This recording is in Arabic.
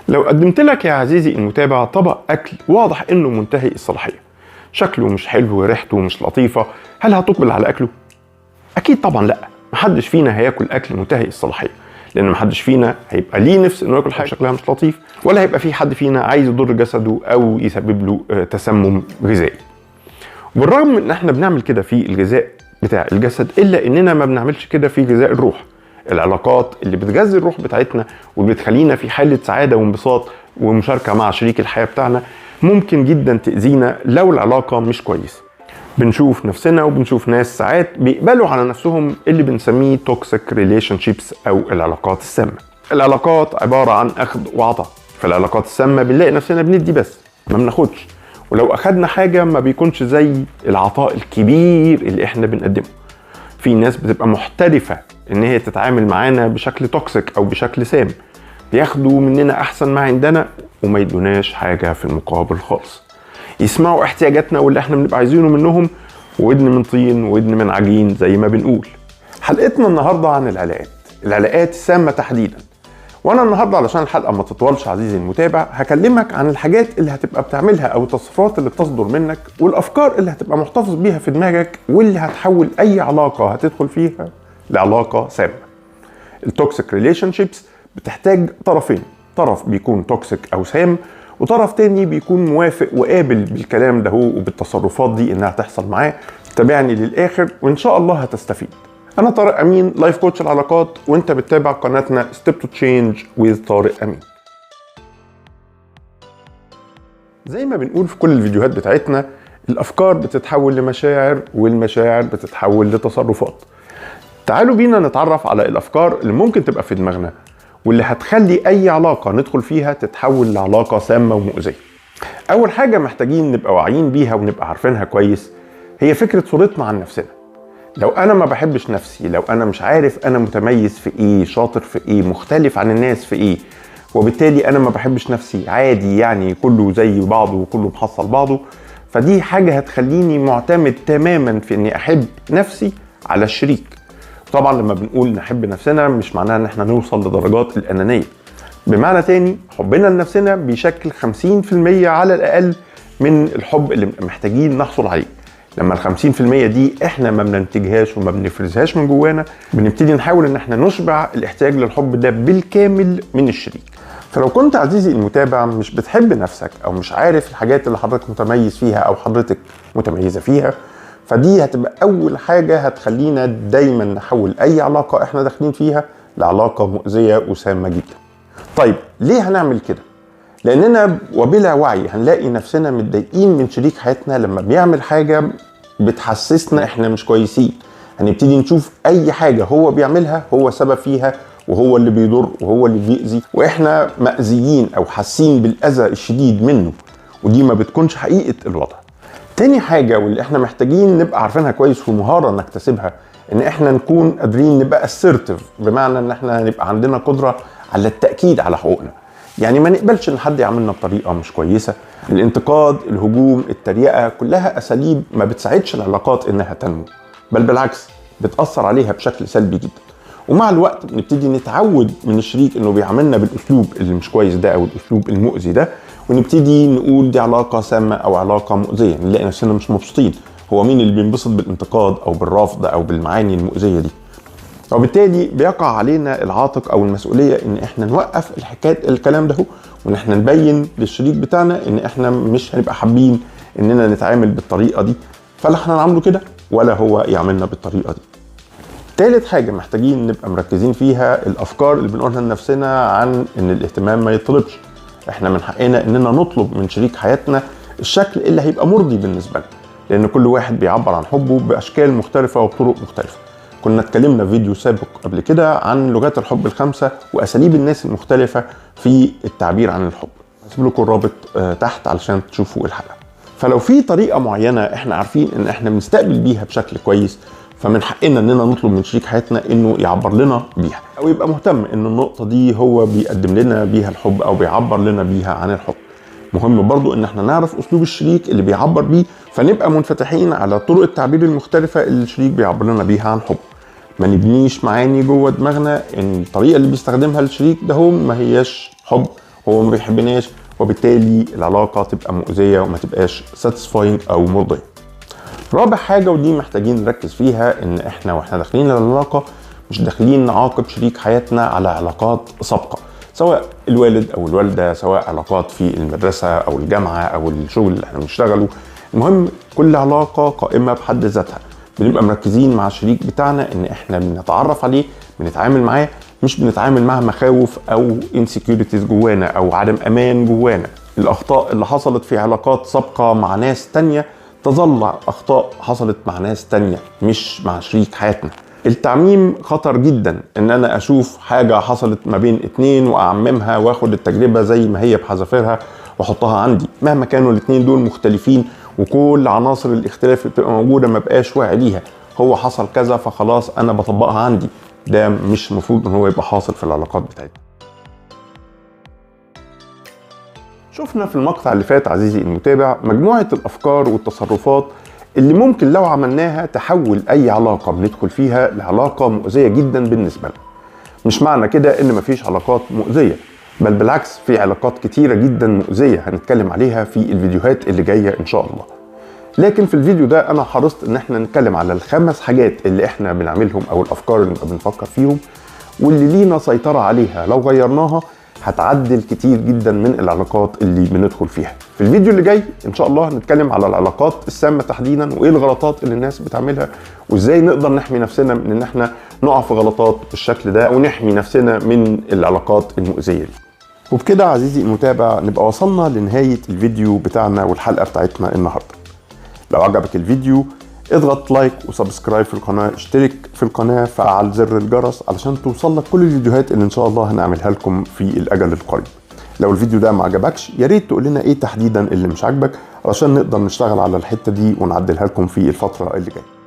لو قدمت لك يا عزيزي المتابع طبق أكل واضح إنه منتهي الصلاحية، شكله مش حلو وريحته مش لطيفة، هل هتقبل على أكله؟ أكيد طبعا لأ. محدش فينا هياكل أكل منتهي الصلاحية، لأن محدش فينا هيبقى ليه نفس إنه ياكل حاجة شكلها مش لطيف، ولا هيبقى في حد فينا عايز يضر جسده أو يسبب له تسمم غذائي. وبالرغم من إن إحنا بنعمل كده في الغذاء بتاع الجسد، إلا إننا ما بنعملش كده في غذاء الروح. العلاقات اللي بتغذي الروح بتاعتنا واللي بتخلينا في حالة سعادة وانبساط ومشاركة مع شريك الحياة بتاعنا ممكن جدا تأذينا لو العلاقة مش كويسة. بنشوف نفسنا وبنشوف ناس ساعات بيقبلوا على نفسهم اللي بنسميه توكسيك ريليشن شيبس أو العلاقات السامة. العلاقات عبارة عن أخذ وعطاء. في العلاقات السامة بنلاقي نفسنا بندي بس ما بناخدش، ولو أخدنا حاجة ما بيكونش زي العطاء الكبير اللي احنا بنقدمه. في ناس بتبقى محترفة ان هي تتعامل معانا بشكل توكسيك او بشكل سام، بياخدوا مننا احسن ما عندنا وما يدوناش حاجة في المقابل خالص. يسمعوا احتياجاتنا واللي احنا بنبقى عايزينه منهم، ودن من طين ودن من عجين زي ما بنقول. حلقتنا النهاردة عن العلاقات السامة تحديدا. وانا النهاردة علشان الحلقة ما تطولش عزيزي المتابع هكلمك عن الحاجات اللي هتبقى بتعملها او التصرفات اللي بتصدر منك والافكار اللي هتبقى محتفظ بيها في دماغك واللي هتحول اي علاقة هتدخل فيها لعلاقة سامة. التوكسيك ريليشن شيبس بتحتاج طرفين، طرف بيكون توكسيك او سام وطرف تاني بيكون موافق وقابل بالكلام ده وبالتصرفات دي انها تحصل معاه. تابعني للاخر وان شاء الله هتستفيد. انا طارق امين، لايف كوتش العلاقات، وانت بتتابع قناتنا ستيب تو تشينج ويز طارق امين. زي ما بنقول في كل الفيديوهات بتاعتنا، الافكار بتتحول لمشاعر والمشاعر بتتحول لتصرفات. تعالوا بينا نتعرف على الافكار اللي ممكن تبقى في دماغنا واللي هتخلي اي علاقة ندخل فيها تتحول لعلاقة سامة ومؤذية. اول حاجة محتاجين نبقى واعيين بيها ونبقى عارفينها كويس هي فكرة صورتنا عن نفسنا. لو انا ما بحبش نفسي، لو انا مش عارف انا متميز في ايه، شاطر في ايه، مختلف عن الناس في ايه، وبالتالي انا ما بحبش نفسي، عادي يعني كله زي بعضه وكله محصل بعضه، فدي حاجة هتخليني معتمد تماما في اني احب نفسي على الشريك. طبعا لما بنقول نحب نفسنا مش معناها ان احنا نوصل لدرجات الانانية. بمعنى تاني، حبنا لنفسنا بيشكل 50% على الاقل من الحب اللي محتاجين نحصل عليه. لما ال50% دي احنا ما بننتجهاش وما بنفرزهاش من جوانا، بنبتدي نحاول ان احنا نشبع الاحتياج للحب ده بالكامل من الشريك. فلو كنت عزيزي المتابع مش بتحب نفسك او مش عارف الحاجات اللي حضرتك متميز فيها او حضرتك متميزة فيها، فدي هتبقى اول حاجة هتخلينا دايما نحول اي علاقة احنا داخلين فيها لعلاقة مؤذية وسامة جدا. طيب ليه هنعمل كده؟ لاننا وبلا وعي هنلاقي نفسنا متضايقين من شريك حياتنا لما بيعمل حاجة بتحسسنا احنا مش كويسين. هنبتدي نشوف اي حاجة هو بيعملها هو سبب فيها، وهو اللي بيضر وهو اللي بيأذي، واحنا مأذيين او حاسين بالاذى الشديد منه، ودي ما بتكونش حقيقة الوضع. تاني حاجة واللي احنا محتاجين نبقى عارفينها كويس ومهارة نكتسبها، ان احنا نكون قادرين نبقى assertive، بمعنى ان احنا نبقى عندنا قدرة على التأكيد على حقوقنا. يعني ما نقبلش ان حد يعملنا بطريقة مش كويسة. الانتقاد، الهجوم، التريقة كلها اساليب ما بتساعدش العلاقات انها تنمو، بل بالعكس بتأثر عليها بشكل سلبي جدا. ومع الوقت بنبتدي نتعود من الشريك انه بيعاملنا بالاسلوب اللي مش كويس ده او الاسلوب المؤذي ده، ونبتدي نقول دي علاقة سامة او علاقة مؤذية. نلاقي نفسنا مش مبسوطين. هو مين اللي بينبسط بالانتقاد او بالرفض او بالمعاني المؤذية دي؟ وبالتالي بيقع علينا العاتق او المسؤولية ان احنا نوقف الكلام ده، وان احنا نبين للشريك بتاعنا ان احنا مش هنبقى حابين اننا نتعامل بالطريقة دي، فلا احنا نعمله كده ولا هو يعملنا بالطريقة دي. تالت حاجة محتاجين نبقى مركزين فيها الافكار اللي بنقولها لنفسنا عن ان الاهتمام ما يطلبش. احنا من حقنا اننا نطلب من شريك حياتنا الشكل اللي هيبقى مرضي بالنسبة لنا، لان كل واحد بيعبر عن حبه باشكال مختلفة وبطرق مختلفة. كنا اتكلمنا في فيديو سابق قبل كده عن لغات الحب ال5 واساليب الناس المختلفة في التعبير عن الحب. هسيب لكم الرابط تحت علشان تشوفوا الحلقة. فلو في طريقة معينة احنا عارفين ان احنا بنستقبل بيها بشكل كويس، فمن حقنا اننا نطلب من شريك حياتنا انه يعبر لنا بيها، او يبقى مهتم ان النقطة دي هو بيقدم لنا بيها الحب او بيعبر لنا بيها عن الحب. مهم برضو ان احنا نعرف اسلوب الشريك اللي بيعبر بيه، فنبقى منفتحين على طرق التعبير المختلفة اللي الشريك بيعبر لنا بيها عن حب. ما نبنيش معاني جوه دماغنا ان الطريقة اللي بيستخدمها الشريك ده ما هياش حب، هو ما بيحبناش، وبالتالي العلاقة تبقى مؤذية وما تبقاش ساتسفاين او مرضية. رابع حاجة ودي محتاجين نركز فيها، ان احنا واحنا داخلين العلاقة مش داخلين نعاقب شريك حياتنا على علاقات سابقة، سواء الوالد او الوالدة، سواء علاقات في المدرسة او الجامعة او الشغل اللي احنا بنشتغله. المهم كل علاقة قائمة بحد ذاتها، بنبقى مركزين مع الشريك بتاعنا ان احنا بنتعرف عليه، بنتعامل معاه، مش بنتعامل مع مخاوف او انسكيورتيز جوانا او عدم امان جوانا. الاخطاء اللي حصلت في علاقات سابقة مع ناس تانية تظل اخطاء حصلت مع ناس تانية مش مع شريك حياتنا. التعميم خطر جدا، ان انا اشوف حاجة حصلت ما بين اتنين واعممها واخد التجربة زي ما هي بحذافيرها واحطها عندي، مهما كانوا الاتنين دول مختلفين وكل عناصر الاختلاف اللي بتبقى موجودة ما بقاش واعي ليها. هو حصل كذا فخلاص انا بطبقها عندي، ده مش المفروض ان هو يبقى حاصل في العلاقات بتاعتنا. شفنا في المقطع اللي فات عزيزي المتابع مجموعة الافكار والتصرفات اللي ممكن لو عملناها تحول اي علاقة بندخل فيها لعلاقة مؤذية جدا بالنسبة لنا. مش معنى كده ان مفيش علاقات مؤذية، بل بالعكس في علاقات كتيرة جدا مؤذية هنتكلم عليها في الفيديوهات اللي جاية ان شاء الله. لكن في الفيديو ده انا حرصت ان احنا نتكلم على ال5 حاجات اللي احنا بنعملهم او الافكار اللي بنفكر فيهم واللي لينا سيطرة عليها لو غيرناها هتعدل كتير جدا من العلاقات اللي بندخل فيها. في الفيديو اللي جاي ان شاء الله هنتكلم على العلاقات السامة تحديدا، وايه الغلطات اللي الناس بتعملها، وازاي نقدر نحمي نفسنا من ان احنا نقع في غلطات بالشكل ده، او نحمي نفسنا من العلاقات المؤذية دي. وبكده عزيزي المتابع نبقى وصلنا لنهاية الفيديو بتاعنا والحلقة بتاعتنا النهاردة. لو عجبك الفيديو اضغط لايك وسبسكرايب في القناة، اشترك في القناة، فعل زر الجرس علشان توصلك كل الفيديوهات اللي ان شاء الله هنعملها لكم في الاجل القريب. لو الفيديو ده ما عجبكش يا ريت تقول لنا ايه تحديدا اللي مش عاجبك علشان نقدر نشتغل على الحتة دي ونعدلها لكم في الفترة اللي جاية.